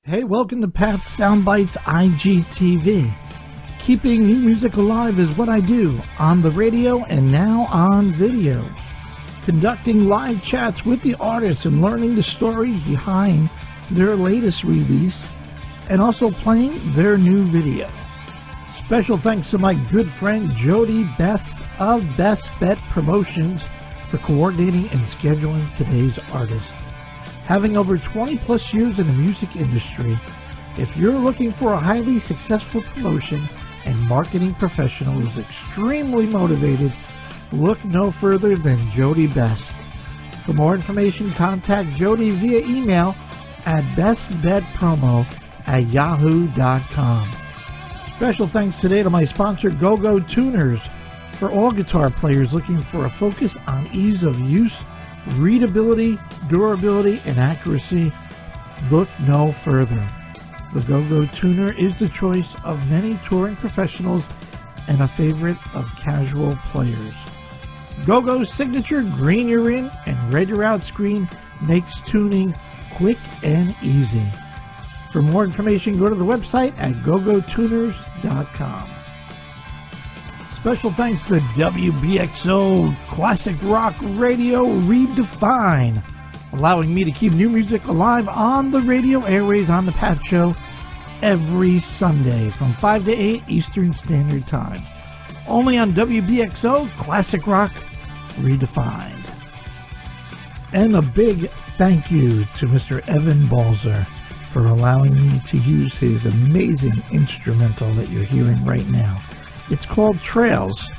Hey, welcome to Pat's Soundbites IGTV. Keeping new music alive is what I do on the radio and now on video. Conducting live chats with the artists and learning the stories behind their latest release and also playing their new video. Special thanks to my good friend Jody Best of Best Bet Promotions for coordinating and scheduling today's artists. Having over 20 plus years in the music industry, if you're looking for a highly successful promotion and marketing professional who's extremely motivated, look no further than Jody Best. For more information, contact Jody via email at bestbetpromo@yahoo.com. Special thanks today to my sponsor Go-Go Tuners. For all guitar players looking for a focus on ease of use, readability, durability, and accuracy, look no further. The Go-Go Tuner is the choice of many touring professionals and a favorite of casual players. Go-Go's signature green you're in and red you're out screen makes tuning quick and easy. For more information, go to the website at gogotuners.com. Special thanks to WBXO Classic Rock Radio Redefine, allowing me to keep new music alive on the radio airways on the Pat Show every Sunday from 5 to 8 Eastern Standard Time. Only on WBXO Classic Rock Redefined. And a big thank you to Mr. Evan Balzer for allowing me to use his amazing instrumental that you're hearing right now. It's called Trails.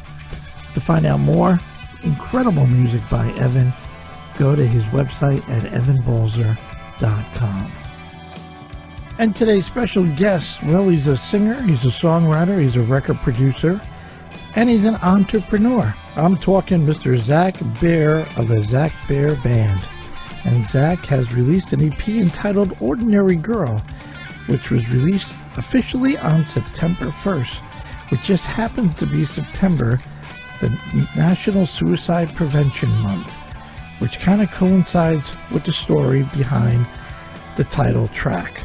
To find out more incredible music by Evan, go to his website at evanbalzer.com. And today's special guest, well, he's a singer, he's a songwriter, he's a record producer, and he's an entrepreneur. I'm talking Mr. Zach Bair of the Zach Bair Band. And Zach has released an EP entitled Ordinary Girl, which was released officially on September 1st. Which just happens to be September, the National Suicide Prevention Month, which kind of coincides with the story behind the title track.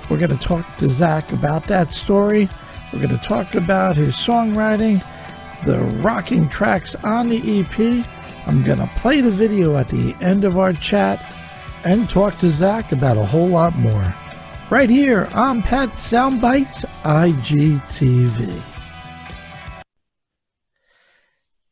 We're going to talk to Zach about that story. We're going to talk about his songwriting, the rocking tracks on the EP. I'm going to play the video at the end of our chat and talk to Zach about a whole lot more. Right here on Pat's Soundbites IGTV.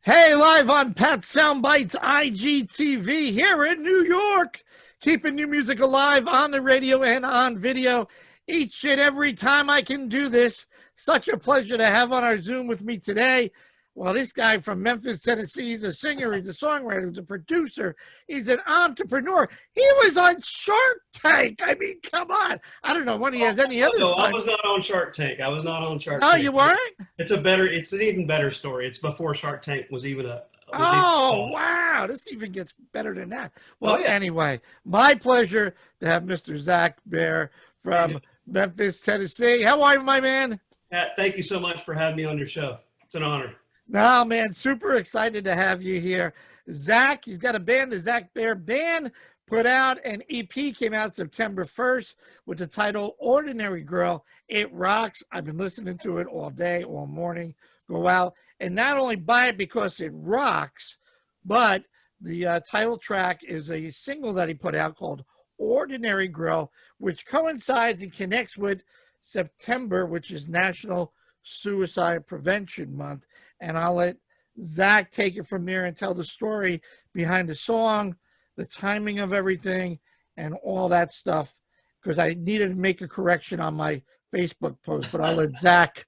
Hey, live on Pat's Soundbites IGTV here in New York, keeping new music alive on the radio and on video each and every time I can do this. Such a pleasure to have on our Zoom with me today. Well, this guy from Memphis, Tennessee, he's a singer, he's a songwriter, he's a producer, he's an entrepreneur. He was on Shark Tank. I mean, come on. I don't know when he has any other No, time. I was not on Shark Tank. I was not on Shark Tank. Tank. Oh, you weren't? It's an even better story. It's before Shark Tank was even a... wow. This even gets better than that. Well, Anyway, my pleasure to have Mr. Zach Bair from Memphis, Tennessee. How are you, my man? Pat, thank you so much for having me on your show. It's an honor. No, man, super excited to have you here. Zach, he's got a band, the Zach Bair Band, put out an EP, came out September 1st with the title Ordinary Girl. It rocks. I've been listening to it all day, all morning. Go out and not only buy it because it rocks, but the title track is a single that he put out called Ordinary Girl, which coincides and connects with September, which is National Suicide Prevention Month. And I'll let Zach take it from there and tell the story behind the song, the timing of everything, and all that stuff, because I needed to make a correction on my Facebook post, but I'll let Zach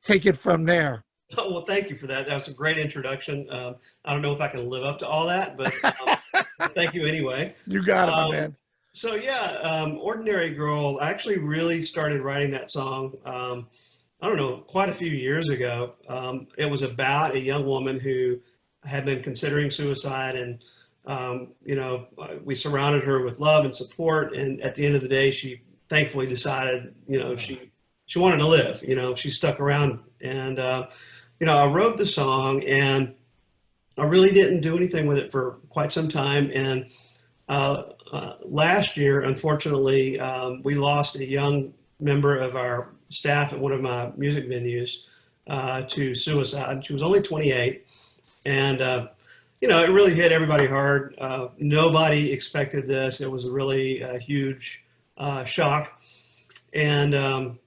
take it from there. Oh, well, thank you for that. That was a great introduction. I don't know if I can live up to all that, but thank you anyway. You got it, my man. So, Ordinary Girl, I actually really started writing that song I don't know, quite a few years ago. It was about a young woman who had been considering suicide, and we surrounded her with love and support. And at the end of the day, she thankfully decided, she wanted to live. She stuck around, and I wrote the song, and I really didn't do anything with it for quite some time. And last year, unfortunately, we lost a young member of our staff at one of my music venues to suicide. She was only 28, and it really hit everybody hard. Nobody expected this. It was a really huge shock, and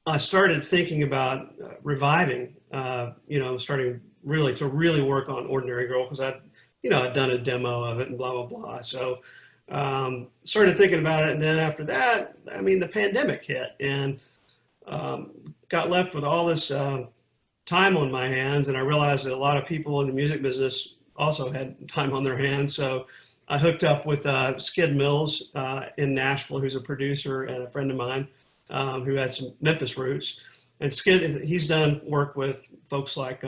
I started thinking about reviving. Starting really work on Ordinary Girl, because I'd done a demo of it and blah blah blah. So started thinking about it, and then after that, I mean, the pandemic hit, and got left with all this time on my hands, and I realized that a lot of people in the music business also had time on their hands. So I hooked up with Skid Mills in Nashville, who's a producer and a friend of mine who had some Memphis roots. And Skid, he's done work with folks like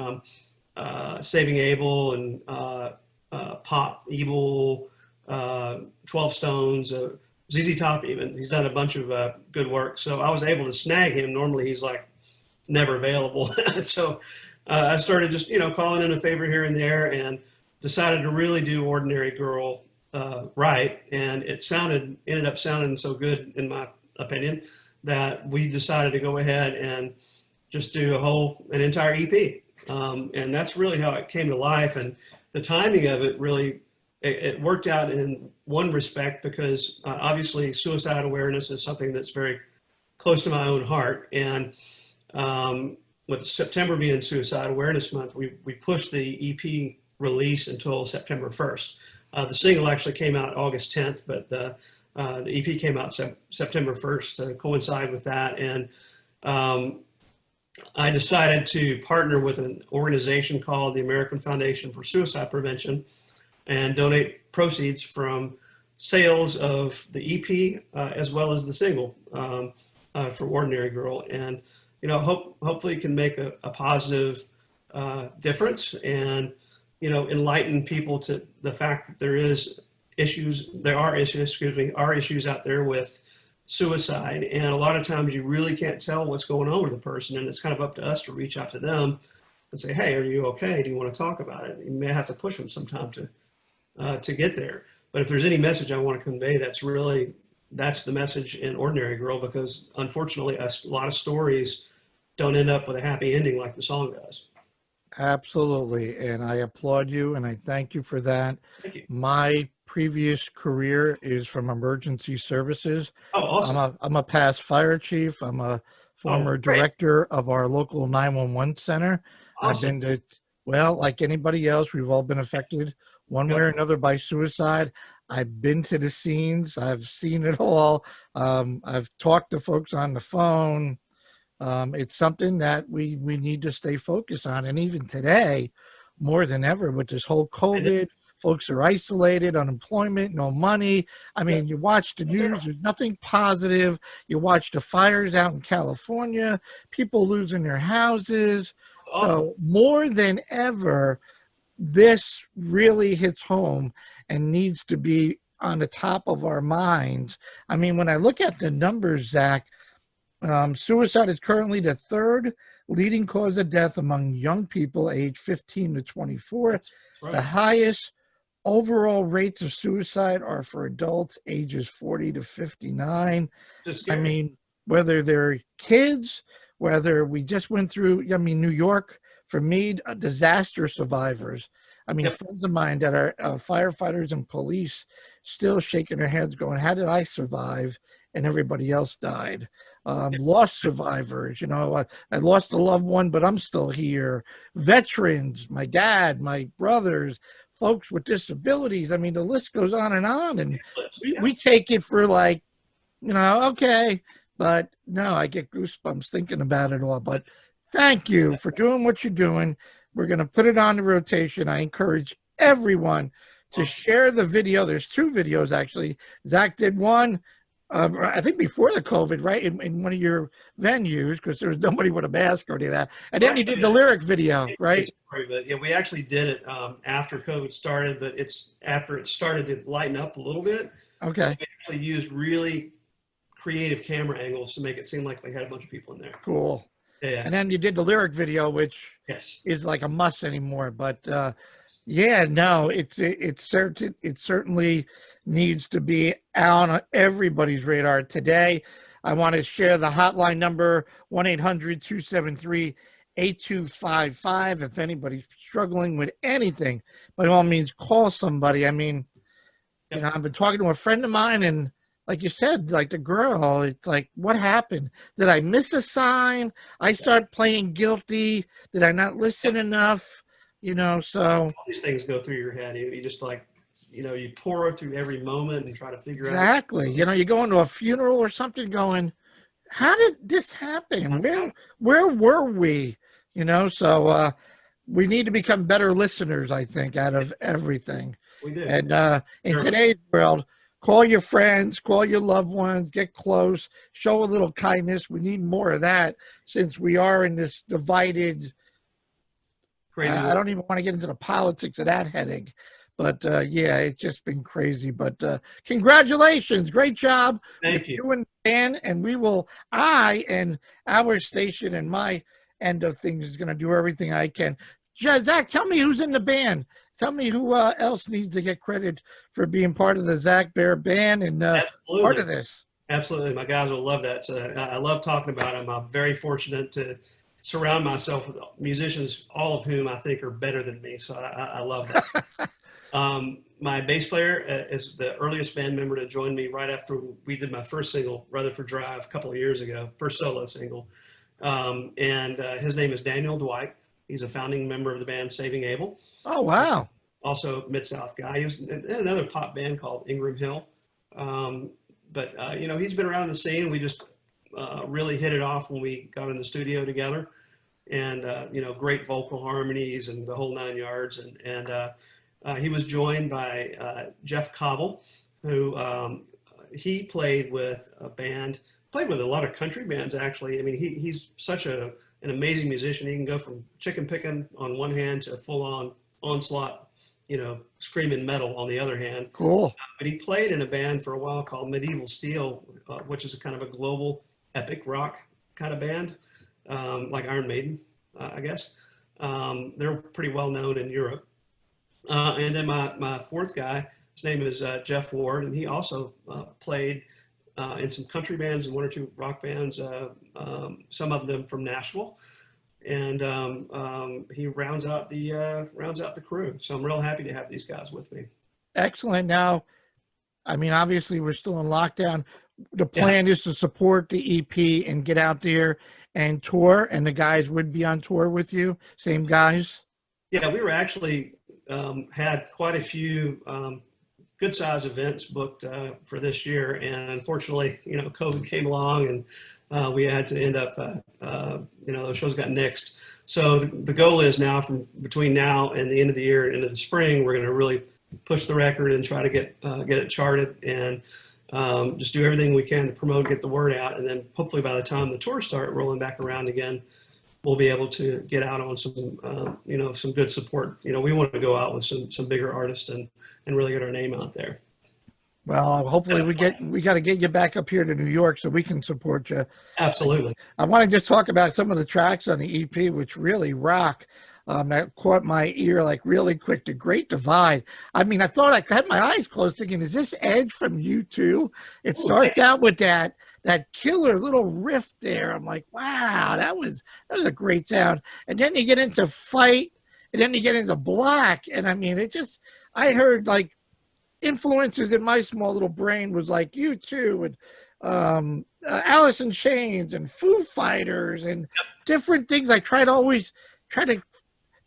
Saving Abel and Pop Evil, 12 Stones, ZZ Top even. He's done a bunch of good work. So I was able to snag him. Normally he's like never available. So I started just, calling in a favor here and there, and decided to really do Ordinary Girl right. And it ended up sounding so good, in my opinion, that we decided to go ahead and just do an entire EP. And that's really how it came to life. And the timing of it really, it worked out in one respect, because obviously suicide awareness is something that's very close to my own heart. And with September being Suicide Awareness Month, we pushed the EP release until September 1st. The single actually came out August 10th, but the EP came out September 1st to coincide with that. And I decided to partner with an organization called the American Foundation for Suicide Prevention and donate proceeds from sales of the EP as well as the single for Ordinary Girl. And, hopefully it can make a positive difference, and, enlighten people to the fact that there are issues out there with suicide. And a lot of times you really can't tell what's going on with a person, and it's kind of up to us to reach out to them and say, hey, are you okay? Do you want to talk about it? You may have to push them sometime to get there. But if there's any message I want to convey, that's the message in Ordinary Girl, because unfortunately a lot of stories don't end up with a happy ending like the song does. Absolutely. And I applaud you, and I thank you for that. Thank you. My previous career is from emergency services. Oh, awesome. I'm a past fire chief. I'm a former director of our local 911 center. Awesome. I've been like anybody else, we've all been affected one way or another by suicide. I've been to the scenes. I've seen it all. I've talked to folks on the phone. It's something that we need to stay focused on. And even today, more than ever, with this whole COVID, folks are isolated, unemployment, no money. I mean, you watch the news, there's nothing positive. You watch the fires out in California, people losing their houses. So more than ever, this really hits home and needs to be on the top of our minds. I mean, when I look at the numbers, Zach, suicide is currently the third leading cause of death among young people aged 15 to 24. Right. The highest overall rates of suicide are for adults ages 40 to 59. I mean, whether they're kids, whether we just went through, New York, for me, disaster survivors. I mean, friends of mine that are firefighters and police still shaking their heads going, how did I survive? And everybody else died. Lost survivors, I lost a loved one, but I'm still here. Veterans, my dad, my brothers, folks with disabilities. I mean, the list goes on. And we take it for okay. But no, I get goosebumps thinking about it all. But thank you for doing what you're doing. We're going to put it on the rotation. I encourage everyone to share the video. There's two videos, actually. Zach did one, I think before the COVID, right, in one of your venues, because there was nobody with a mask or any of that. And then you did the lyric video, right? Yeah, we actually did it after COVID started, but it's after it started to lighten up a little bit. Okay. So we actually used really creative camera angles to make it seem like we had a bunch of people in there. Cool. Yeah. And then you did the lyric video, which is like a must anymore. But Yeah, no, it certainly needs to be out on everybody's radar today. I want to share the hotline number 1-800-273-8255. If anybody's struggling with anything, by all means, call somebody. I mean, Yep. I've been talking to a friend of mine, and like you said, like the girl, it's like, what happened? Did I miss a sign? I start playing guilty. Did I not listen enough? So All these things go through your head. You just like, you pour through every moment and try to figure out. exactly. You go into a funeral or something going, how did this happen? Where were we? So we need to become better listeners, I think, out of everything. We do. And in Sure. today's world, call your friends, call your loved ones, get close, show a little kindness. We need more of that since we are in this divided. Crazy. I don't even want to get into the politics of that headache. But yeah, it's just been crazy. But congratulations. Great job. Thank you. You and Dan, and I and our station and my end of things is going to do everything I can. Zach, tell me who's in the band. Tell me who else needs to get credit for being part of the Zach Bair band and part of this. Absolutely. My guys will love that. So I love talking about them. I'm very fortunate to surround myself with musicians, all of whom I think are better than me. So I love that. My bass player is the earliest band member to join me right after we did my first single, Rutherford Drive, a couple of years ago, first solo single. And his name is Daniel Dwight. He's a founding member of the band Saving Abel. Oh, wow. Also Mid-South guy. He was in another pop band called Ingram Hill. But he's been around the scene. We just really hit it off when we got in the studio together. And, great vocal harmonies and the whole 9 yards. And he was joined by Jeff Cobble, who he played with played with a lot of country bands, actually. I mean, he's such an amazing musician. He can go from chicken picking on one hand to full-on onslaught, screaming metal on the other hand. Cool. But he played in a band for a while called Medieval Steel, which is a kind of a global epic rock kind of band, like Iron Maiden, I guess. They're pretty well known in Europe. And then my fourth guy, his name is Jeff Ward, and he also played in some country bands and one or two rock bands, some of them from Nashville. And he rounds out the crew. So I'm real happy to have these guys with me. Excellent. Now, I mean, obviously we're still in lockdown. The plan is to support the EP and get out there and tour, and the guys would be on tour with you, same guys? Yeah, we were actually had quite a few good size events booked for this year, and unfortunately, COVID came along, and we had to end up, those shows got nixed. So the goal is now, from between now and the end of the year and into the spring, we're going to really push the record and try to get it charted, and just do everything we can to promote, get the word out, and then hopefully by the time the tours start rolling back around again, we'll be able to get out on some, some good support. We want to go out with some bigger artists and really get our name out there. Well, hopefully we got to get you back up here to New York so we can support you. Absolutely. I want to just talk about some of the tracks on the EP, which really rock. That caught my ear like really quick. The Great Divide. I mean, I thought I had my eyes closed thinking, is this Edge from U2? It starts out with that killer little riff there. I'm like, wow, that was a great sound. And then you get into Fight, and then you get into Black. And I mean, I heard like influences in my small little brain was like U2 and Alice in Chains and Foo Fighters and different things. I try to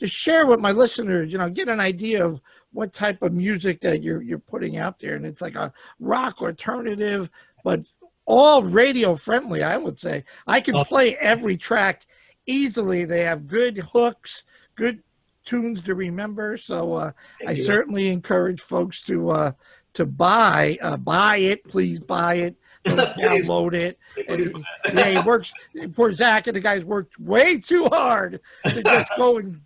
share with my listeners, get an idea of what type of music that you're putting out there. And it's like a rock alternative, but all radio friendly, I would say. I can play every track easily. They have good hooks, good tunes to remember. So I certainly encourage folks to buy it. Please buy it. Don't download it. And, he works. Poor Zach and the guys worked way too hard to just go and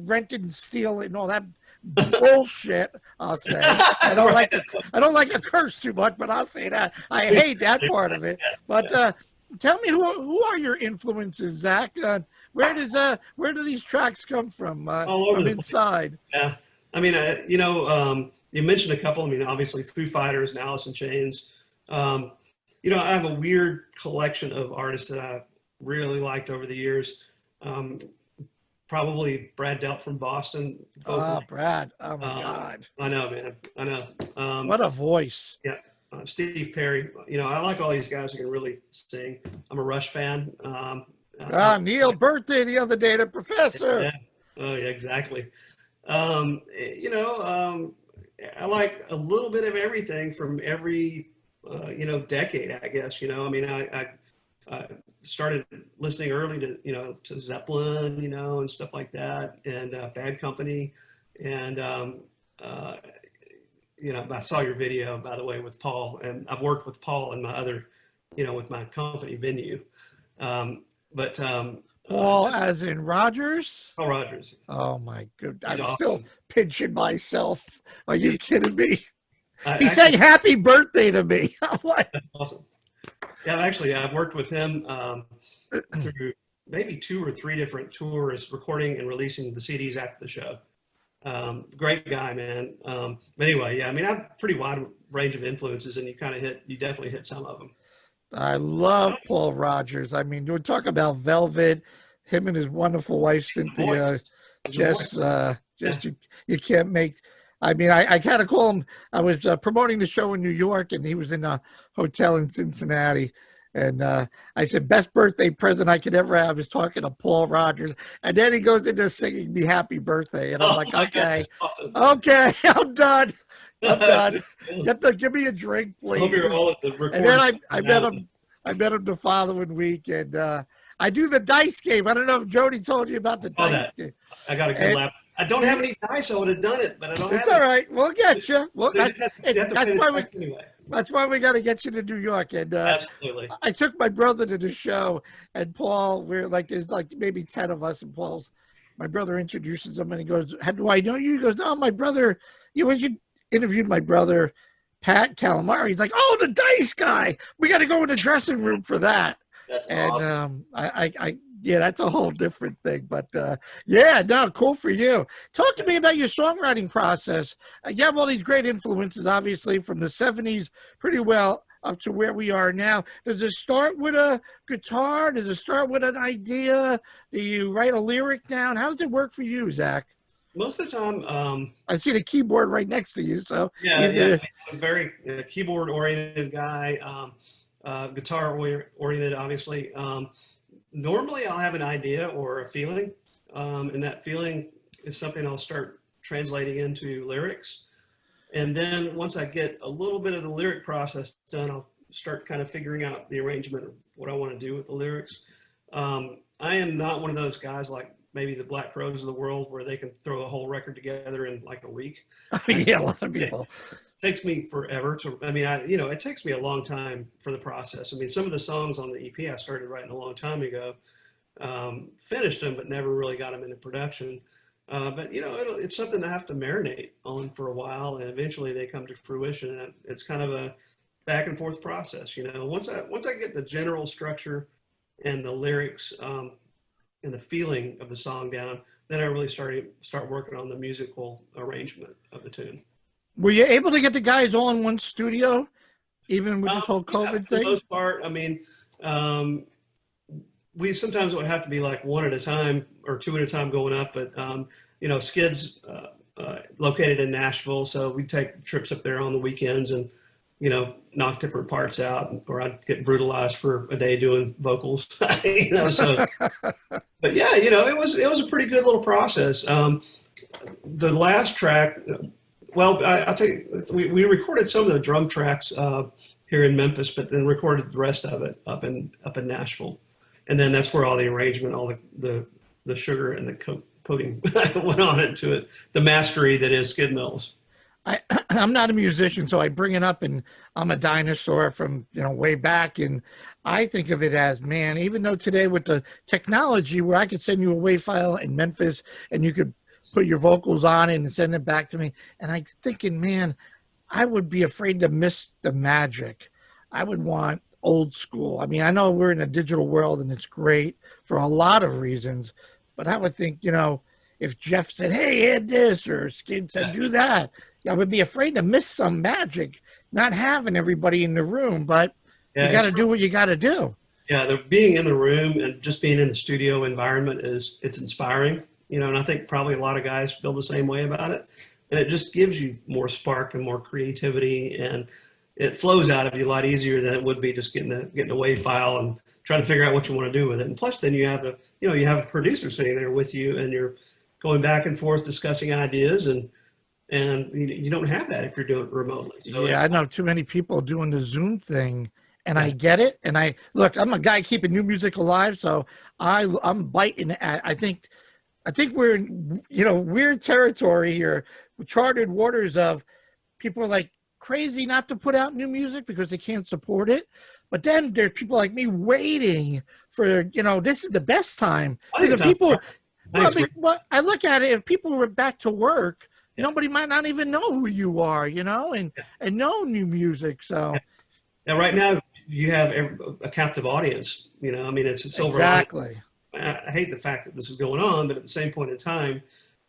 rent and steal it and all that bullshit. I'll say. I don't like to curse too much, but I'll say that I hate that part of it. But tell me, who are your influences, Zach? Where do these tracks come from? All over from inside? Yeah. I mean, you mentioned a couple. I mean, obviously Foo Fighters and Alice in Chains. Um, I have a weird collection of artists that I really liked over the years. Um, Probably Brad Delp from Boston Ah, vocally. Brad. Oh my God. I know, man. I know. What a voice. Yeah. Steve Perry. I like all these guys who can really sing. I'm a Rush fan. Neil birthday the other day, the professor. Yeah. Oh, yeah, exactly. Um, you know, um, I like a little bit of everything from every, decade, I guess. I mean, I started listening early to Zeppelin, and stuff like that, and Bad Company, and uh, I saw your video, by the way, with Paul, and I've worked with Paul in my other, with my company Venue, but Paul, just as in Rogers. Paul Rogers. Oh my good. He's I'm still awesome. pinching myself. Are you He, kidding me? I He sang actually, happy birthday to me. I'm like, that's awesome. Yeah, actually, I've worked with him through maybe two or three different tours, recording and releasing the CDs after the show. Great guy, man. But anyway, yeah, I mean, I have a pretty wide range of influences, and you definitely hit some of them. I love Paul Rogers. I mean, we're talking about Velvet, him and his wonderful wife The voice, Cynthia. the voice. Yeah. Just you can't make. I mean, I kind of call him. I was promoting the show in New York, and he was in a hotel in Cincinnati. And I said, best birthday present I could ever have is talking to Paul Rogers. And then he goes into singing me happy birthday. And I'm Oh like, my God, okay, that's awesome. okay, I'm done. I'm done. You I have to give me a drink, hope please. you're all at the And then recording now. I met him the following week, and I do the dice game. I don't know if Jody told you about the All dice that. game. I got a good And laugh. I don't have any dice. I would have done it, but I don't it's have all any. right. We'll get you. Well, You have to pay that's the why tax anyway. we got to get you to New York. And Absolutely. I took my brother to the show, and Paul, we're like, there's like maybe 10 of us, and my brother introduces him, and he goes, how do I know you? He goes, oh, my brother, you interviewed my brother, Pat Calamari. He's like, oh, the dice guy. We got to go in the dressing room for that. That's And awesome. yeah, that's a whole different thing. But yeah, no, cool for you. Talk to me about your songwriting process. You have all these great influences, obviously, from the 70s pretty well up to where we are now. Does it start with a guitar? Does it start with an idea? Do you write a lyric down? How does it work for you, Zach? Most of the time, I see the keyboard right next to you. So yeah, I'm a very keyboard oriented guy, guitar oriented, obviously. Normally, I'll have an idea or a feeling, and that feeling is something I'll start translating into lyrics. And then once I get a little bit of the lyric process done, I'll start kind of figuring out the arrangement of what I want to do with the lyrics. I am not one of those guys like maybe the Black Crowes of the world where they can throw a whole record together in like a week. yeah, a lot of It people. takes me forever to, I mean, it takes me a long time for the process. I mean, some of the songs on the EP I started writing a long time ago, finished them, but never really got them into production. But it's something I have to marinate on for a while, and eventually they come to fruition. And it's kind of a back and forth process. Once I get the general structure and the lyrics and the feeling of the song down, then I really start working on the musical arrangement of the tune. Were you able to get the guys all in one studio, even with this whole Yeah, COVID for the thing? most part, I mean, we sometimes would have to be like one at a time or two at a time going up, but Skid's located in Nashville, so we take trips up there on the weekends and knock different parts out, or I'd get brutalized for a day doing vocals. So, but yeah, it was a pretty good little process. The last track, well, I'll tell you, we recorded some of the drum tracks here in Memphis, but then recorded the rest of it up in Nashville, and then that's where all the arrangement, all the sugar and the coating went on into it, the mastery that is Skid Mills. I'm not a musician, so I bring it up, and I'm a dinosaur from way back, and I think of it as, man, even though today with the technology where I could send you a WAV file in Memphis and you could put your vocals on it and send it back to me, and I'm thinking, man, I would be afraid to miss the magic. I would want old school. I mean, I know we're in a digital world and it's great for a lot of reasons, but I would think, if Jeff said, "Hey, add this," or Skid said, "Do that," I would be afraid to miss some magic, not having everybody in the room. But you Yeah, got to do what you got to do. yeah, the being in the room and just being in the studio environment it's inspiring, and I think probably a lot of guys feel the same way about it. And it just gives you more spark and more creativity, and it flows out of you a lot easier than it would be just getting a WAV file and trying to figure out what you want to do with it. And plus, then you have you have a producer sitting there with you, and you're going back and forth discussing ideas, and you don't have that if you're doing it remotely. So Yeah, I know too many people doing the Zoom thing, and yeah, I get it. And I look, I'm a guy keeping new music alive, so I'm biting at. I think we're in weird territory here, charted waters of people are like crazy not to put out new music because they can't support it. But then there's people like me waiting for this is the best time. I think Because it's if people, well, Thanks, Rick. I look at it, if people were back to work, Yeah, nobody might not even know who you are, and know new music. yeah. So Yeah, right now you have a captive audience. I mean, it's a silver lining. exactly. I hate the fact that this is going on, but at the same point in time,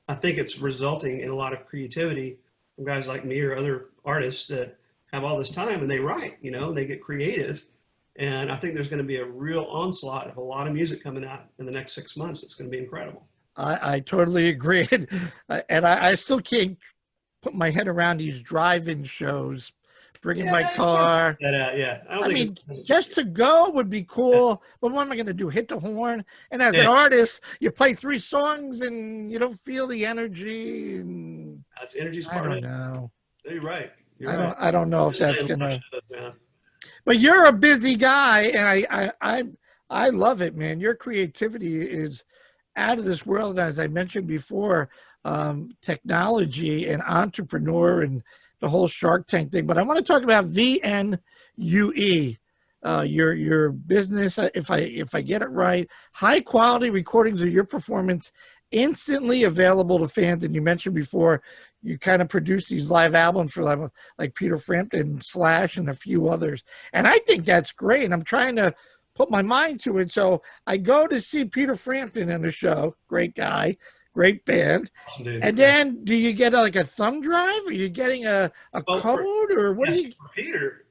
I think it's resulting in a lot of creativity from guys like me or other artists that have all this time and they write, and they get creative. And I think there's going to be a real onslaught of a lot of music coming out in the next 6 months. It's going to be incredible. I totally agree. And I still can't put my head around these drive-in shows, bringing my car. Yeah, I don't think mean, it's just to go would be cool, but what am I going to do? Hit the horn? And as an yeah, artist, you play 3 songs and you don't feel the energy. And that's energy's I part of don't it. know. You're right. I don't know if This is that's a gonna. shows, man. But you're a busy guy, and I love it, man. Your creativity is out of this world. As I mentioned before, technology and entrepreneur and the whole Shark Tank thing. But I want to talk about VNUE, your business. If I get it right, high quality recordings of your performance instantly available to fans. And you mentioned before, you kind of produce these live albums for like Peter Frampton, Slash, and a few others. And I think that's great. I'm trying to put my mind to it. So I go to see Peter Frampton in the show. Great guy, great band. Awesome, dude. And Yeah. then do you get like a thumb drive? Are you getting a Well, code or what yes, do you?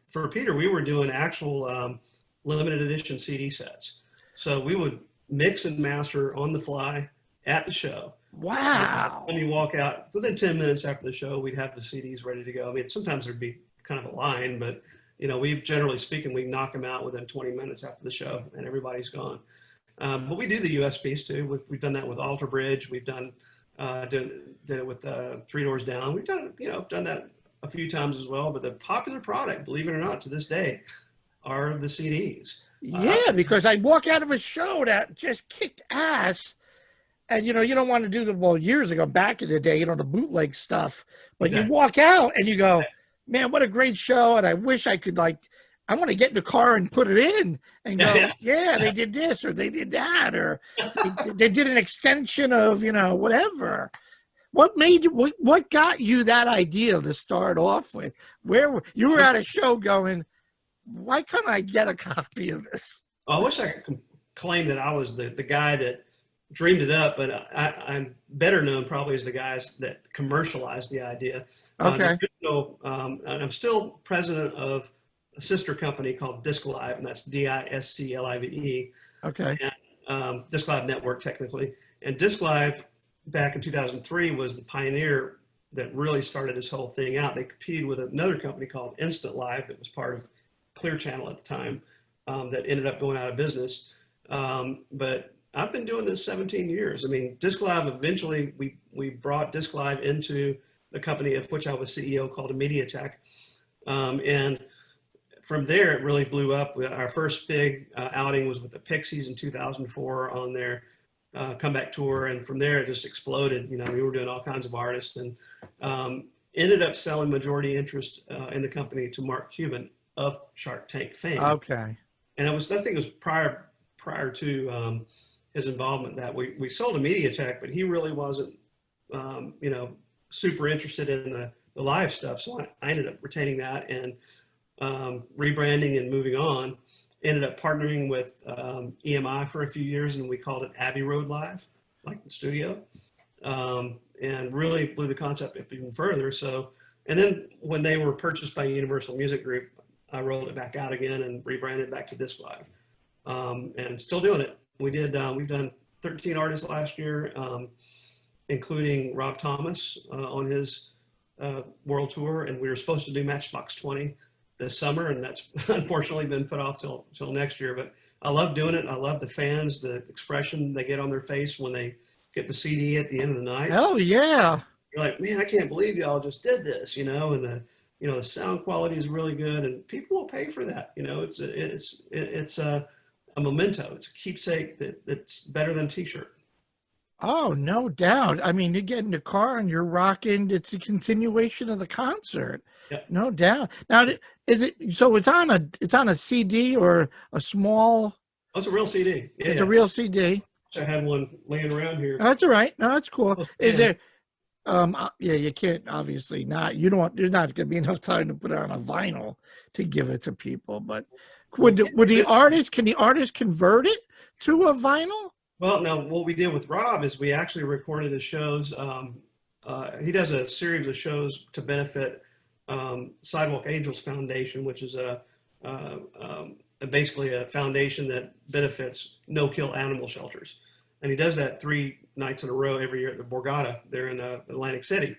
for Peter, we were doing actual limited edition CD sets. So we would mix and master on the fly at the show. Wow. When you walk out, within 10 minutes after the show, we'd have the CDs ready to go. I mean, sometimes there'd be kind of a line, but we generally speaking, we knock them out within 20 minutes after the show, and everybody's gone. But we do the USBs too. We've done that with Alter Bridge. We've did it with Three Doors Down. We've done that a few times as well. But the popular product, believe it or not, to this day, are the CDs. Yeah, because I walk out of a show that just kicked ass. And you don't want to do years ago, back in the day, the bootleg stuff. But Exactly. You walk out and you go, man, what a great show. And I wish I could I want to get in the car and put it in and go, yeah, they did this or they did that, or they did an extension of, whatever. What made you, what got you that idea to start off with? You were at a show going, why couldn't I get a copy of this? I wish I could claim that I was the guy that dreamed it up, but I'm better known probably as the guys that commercialized the idea. Okay. And I'm still president of a sister company called Disc Live, and that's DISCLIVE. Okay. And Disc Live Network, technically. And Disc Live, back in 2003, was the pioneer that really started this whole thing out. They competed with another company called Instant Live that was part of Clear Channel at the time, that ended up going out of business. But I've been doing this 17 years. I mean, Disc Live, eventually we brought Disc Live into the company of which I was CEO, called MediaTek. And from there, it really blew up. Our first big outing was with the Pixies in 2004 on their comeback tour. And from there, it just exploded. We were doing all kinds of artists, and ended up selling majority interest in the company to Mark Cuban of Shark Tank fame. Okay. And I think it was prior to his involvement that we sold to MediaTek, but he really wasn't, super interested in the live stuff. So I ended up retaining that and rebranding and moving on. Ended up partnering with EMI for a few years, and we called it Abbey Road Live, like the studio. and really blew the concept up even further. So, and then when they were purchased by Universal Music Group, I rolled it back out again and rebranded back to Disc Live, and still doing it. We've done 13 artists last year, including Rob Thomas on his world tour, and we were supposed to do Matchbox 20 this summer, and that's unfortunately been put off till next year. But I love doing it. I love the fans, the expression they get on their face when they get the CD at the end of the night. Oh yeah. You're like, man, I can't believe y'all just did this, and the sound quality is really good, and people will pay for that. It's a memento. It's a keepsake that's better than a T-shirt. Oh, no doubt. I mean, you get in the car and you're rocking. It's a continuation of the concert. Yep. No doubt. Now, is it so? It's on a CD or a small? Oh, it's a real CD. Yeah, it's a real CD. I had one laying around here. That's all right. No, that's cool. Oh, is there? Yeah, you can't obviously not. You don't. There's not going to be enough time to put it on a vinyl to give it to people. But would the artist? Can the artist convert it to a vinyl? Well, now what we did with Rob is we actually recorded his shows. He does a series of shows to benefit Sidewalk Angels Foundation, which is basically a foundation that benefits no-kill animal shelters. And he does that 3 nights in a row every year at the Borgata there in Atlantic City.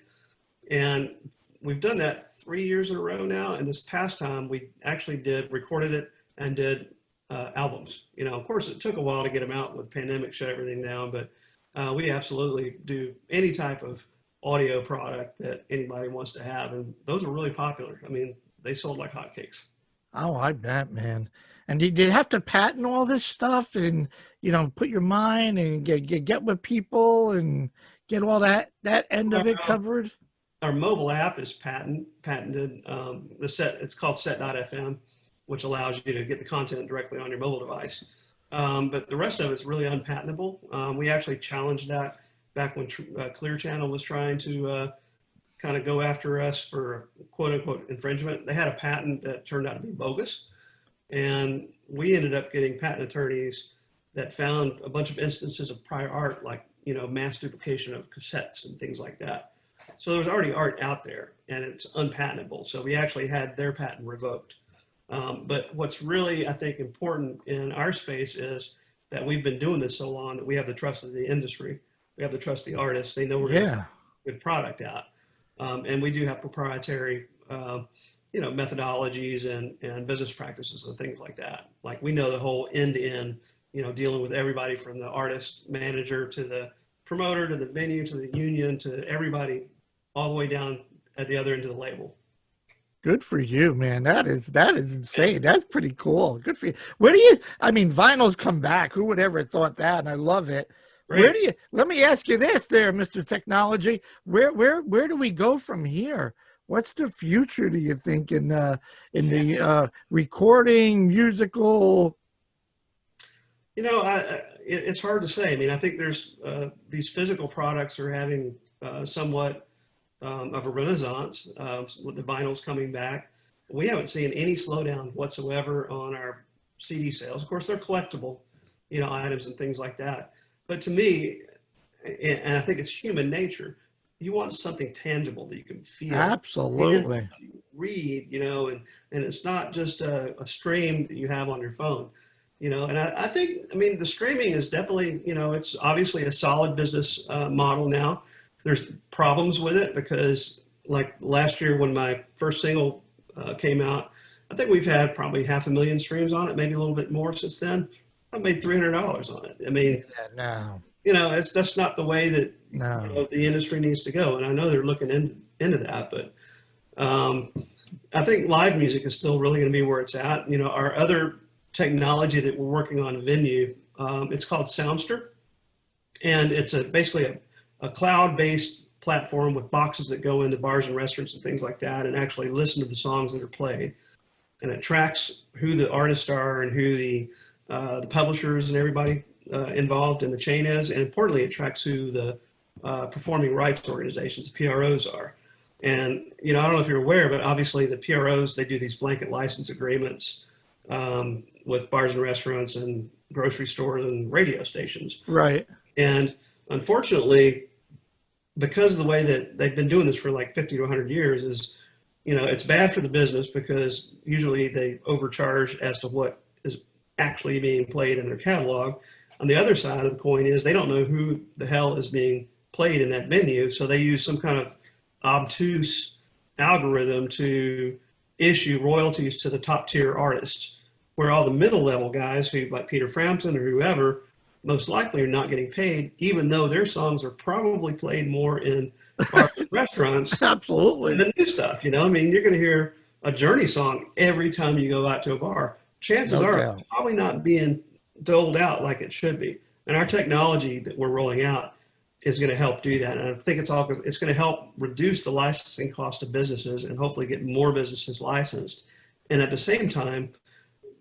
And we've done that 3 years in a row now. And this past time we actually recorded it and did albums. Of course, it took a while to get them out with pandemic shut everything down, but we absolutely do any type of audio product that anybody wants to have, and those are really popular. I mean, they sold like hotcakes. Oh, I bet, man. And did you have to patent all this stuff and put your mind and get with people and get all that end of it covered? Our mobile app is patented. It's called Set.fm, which allows you to get the content directly on your mobile device. But the rest of it's really unpatentable. We actually challenged that back when Clear Channel was trying to kind of go after us for quote unquote infringement. They had a patent that turned out to be bogus. And we ended up getting patent attorneys that found a bunch of instances of prior art, like, mass duplication of cassettes and things like that. So there was already art out there and it's unpatentable. So we actually had their patent revoked. But what's really, I think, important in our space is that we've been doing this so long that we have the trust of the industry. We have the trust of the artists. They know we're going to get a good product out. And we do have proprietary, methodologies and business practices and things like that. Like we know the whole end-to-end, dealing with everybody from the artist manager to the promoter to the venue to the union to everybody all the way down at the other end of the label. Good for you, man. That is insane. That's pretty cool. Good for you. Vinyls come back. Who would ever thought that? And I love it. Great. Let me ask you this there, Mr. Technology. Where do we go from here? What's the future, do you think, in the recording, musical? It's hard to say. I mean, I think there's these physical products are having somewhat of a renaissance with the vinyls coming back. We haven't seen any slowdown whatsoever on our CD sales. Of course, they're collectible, items and things like that. But to me, and I think it's human nature, you want something tangible that you can feel. Absolutely. Read, and it's not just a stream that you have on your phone, and I think, the streaming is definitely, it's obviously a solid business model now. There's problems with it because like last year when my first single came out, I think we've had probably 500,000 streams on it, maybe a little bit more since then. I made $300 on it. That's not the way that the industry needs to go. And I know they're looking into that, but I think live music is still really going to be where it's at. Our other technology that we're working on venue, it's called Soundster. And it's basically a cloud-based platform with boxes that go into bars and restaurants and things like that and actually listen to the songs that are played. And it tracks who the artists are and who the publishers and everybody involved in the chain is. And importantly, it tracks who the performing rights organizations, the PROs, are. And, I don't know if you're aware, but obviously the PROs, they do these blanket license agreements with bars and restaurants and grocery stores and radio stations. Right. And unfortunately, because of the way that they've been doing this for like 50 to 100 years is, it's bad for the business because usually they overcharge as to what is actually being played in their catalog. On the other side of the coin is they don't know who the hell is being played in that venue, so they use some kind of obtuse algorithm to issue royalties to the top tier artists, where all the middle level guys who like Peter Frampton or whoever most likely are not getting paid, even though their songs are probably played more in bars and restaurants. Absolutely. Than the new stuff, I mean, you're going to hear a Journey song every time you go out to a bar. Chances are it's probably not being doled out like it should be. And our technology that we're rolling out is going to help do that. And I think it's going to help reduce the licensing cost of businesses and hopefully get more businesses licensed. And at the same time,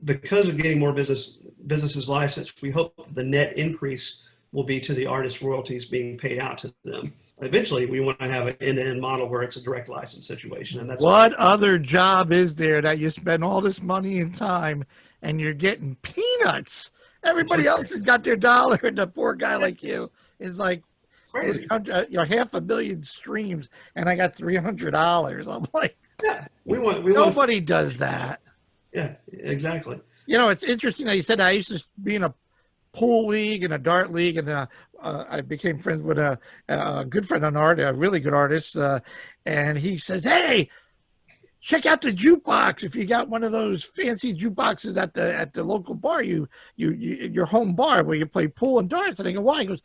because of getting more businesses licensed, we hope the net increase will be to the artist royalties being paid out to them. Eventually, we want to have an end-to-end model where it's a direct license situation. And that's what other job is there that you spend all this money and time and you're getting peanuts? Everybody else has got their dollar, and the poor guy like you is like, crazy. 500,000 streams, and I got $300. I'm like, yeah, nobody does that. Yeah, exactly. It's interesting that you said that. I used to be in a pool league and a dart league, and I became friends with a good friend, a really good artist, and he says, "Hey, check out the jukebox. If you got one of those fancy jukeboxes at the local bar, your home bar where you play pool and darts." And I go, "Why?" He goes,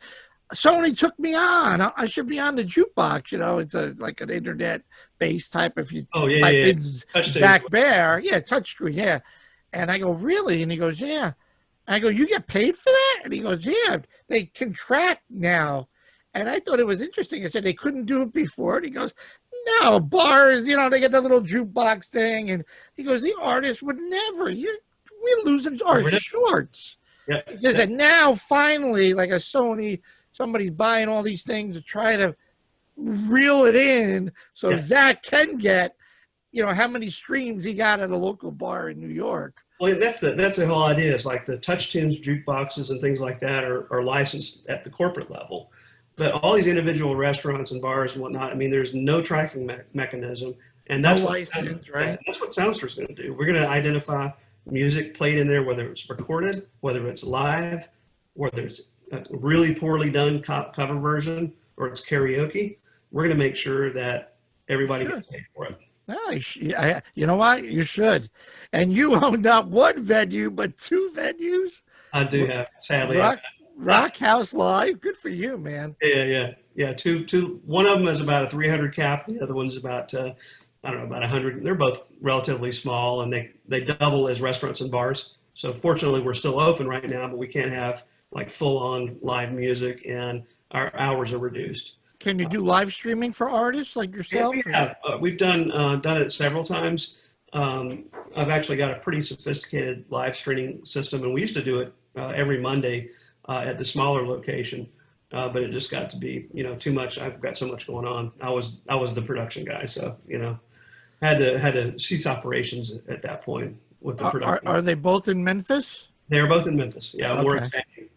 "Sony took me on. I should be on the jukebox. It's like an internet-based type. If you type in Zach Bair, touchscreen, yeah." And I go, "Really?" And he goes, "Yeah." And I go, "You get paid for that?" And he goes, "Yeah, they contract now." And I thought it was interesting. I said they couldn't do it before. And he goes, "No, bars, they get the little jukebox thing." And he goes, "The artist would never. We're losing our shorts." Yeah. He says that now, finally, like a Sony, somebody's buying all these things to try to reel it in so Zach can get, how many streams he got at a local bar in New York. Well, that's the whole idea. Is like the touch tunes, jukeboxes, and things like that are licensed at the corporate level. But all these individual restaurants and bars and whatnot, I mean, there's no tracking mechanism. And that's license, right? That's what Soundster's going to do. We're going to identify music played in there, whether it's recorded, whether it's live, whether it's a really poorly done cover version, or it's karaoke. We're going to make sure that everybody gets paid for it. No, you know what? You should. And you own not one venue, but two venues. I do have, sadly. Rockhouse Live. Good for you, man. Yeah. Two. One of them is about a 300 cap. The other one's about, I don't know, about 100. They're both relatively small, and they double as restaurants and bars. So fortunately, we're still open right now, but we can't have like full-on live music, and our hours are reduced. Can you do live streaming for artists like yourself? Yeah, we've done it several times. I've actually got a pretty sophisticated live streaming system, and we used to do it every Monday at the smaller location, but it just got to be too much. I've got so much going on. I was the production guy, so had to cease operations at that point with the production. Are they both in Memphis? They're both in Memphis. Yeah, okay. We're expanding.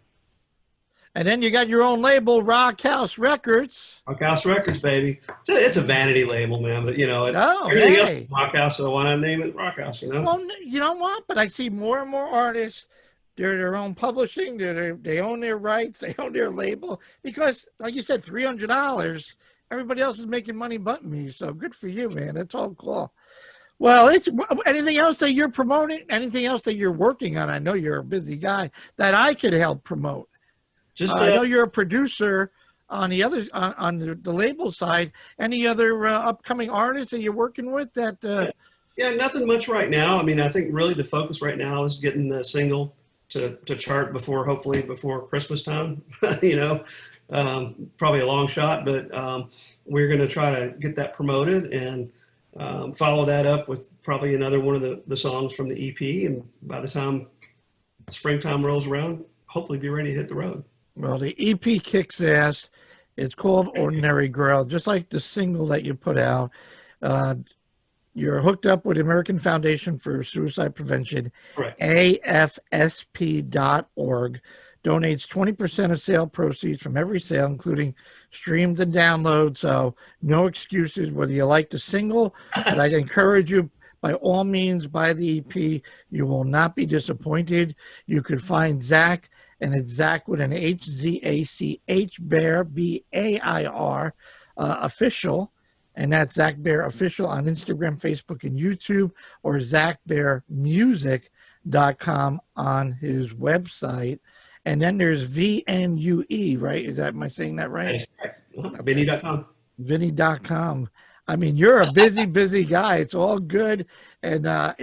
And then you got your own label, Rockhouse Records. Rockhouse Records, baby. It's a vanity label, man. But hey. Everything else is Rockhouse, so why not name it Rockhouse? Well, you know what? But I see more and more artists. They're their own publishing. They own their rights. They own their label because, like you said, $300. Everybody else is making money but me. So good for you, man. That's all cool. Well, it's anything else that you're promoting? Anything else that you're working on? I know you're a busy guy that I could help promote. I know you're a producer on the other on the label side. Any other upcoming artists that you're working with that? Yeah, nothing much right now. I mean, I think really the focus right now is getting the single to chart hopefully before Christmas time. Probably a long shot, but we're going to try to get that promoted and follow that up with probably another one of the songs from the EP. And by the time springtime rolls around, hopefully be ready to hit the road. Well, the EP kicks ass. It's called Ordinary Girl, just like the single that you put out. You're hooked up with the American Foundation for Suicide Prevention, Correct. AFSP.org. donates 20% of sale proceeds from every sale, including streams and downloads. So no excuses, whether you like the single, but I'd encourage you, by all means, buy the EP. You will not be disappointed. You could find Zach, and it's Zach with an H, Z-A-C-H, Bair, B-A-I-R, official. And that's Zach Bair Official on Instagram, Facebook, and YouTube, or ZachBairMusic.com on his website. And then there's VNUE, right? Am I saying that right? Vinny.com. Vinny.com. I mean, you're a busy, busy guy. It's all good. And I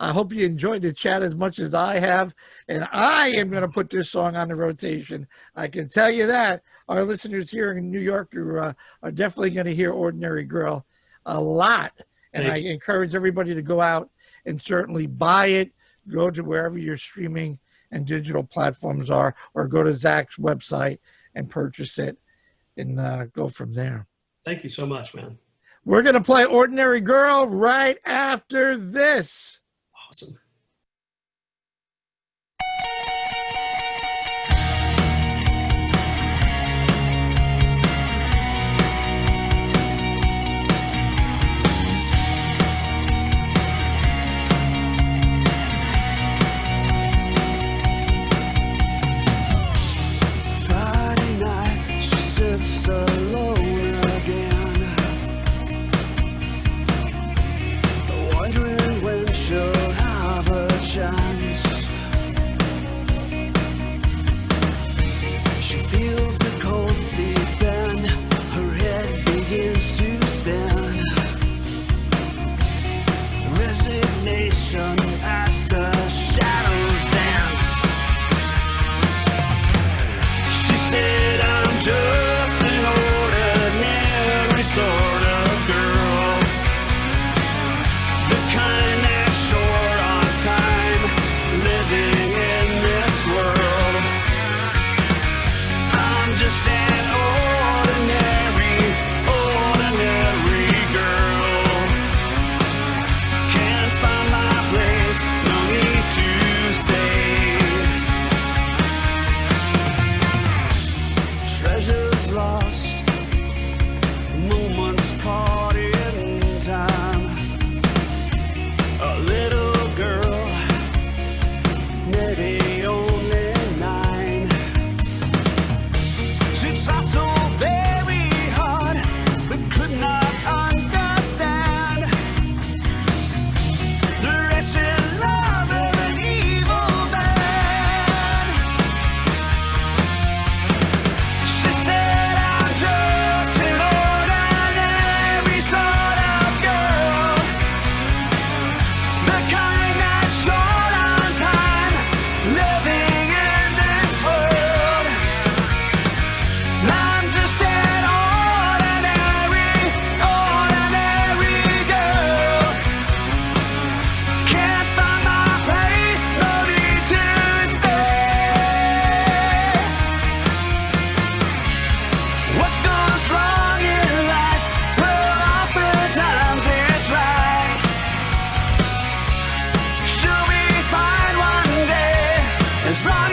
hope you enjoyed the chat as much as I have. And I am going to put this song on the rotation. I can tell you that. Our listeners here in New York are definitely going to hear Ordinary Girl a lot. And I encourage everybody to go out and certainly buy it. Go to wherever your streaming and digital platforms are, or go to Zach's website and purchase it and go from there. Thank you so much, man. We're going to play Ordinary Girl right after this. Awesome. Friday night, she sits alone again, wondering when she'll have a chance. She feels a cold seep and her head begins to spin. Resignation as the shadows dance. She said, I'm just an ordinary sort of girl, the kind that's short on time, living in this world. I'm just an ordinary girl. Can't find my place, no need to stay. Treasures lost, moments caught in time. A little girl, maybe only 9. She tried so very hard, but could not understand the wretched love of an evil man. She said, I'm just an ordinary sort of girl, the kind that's short on time, living in this world. I'm just an ordinary girl. Can't find my place, no need to stay. What goes wrong in life? Well, oftentimes it's right. She'll be fine one day, as long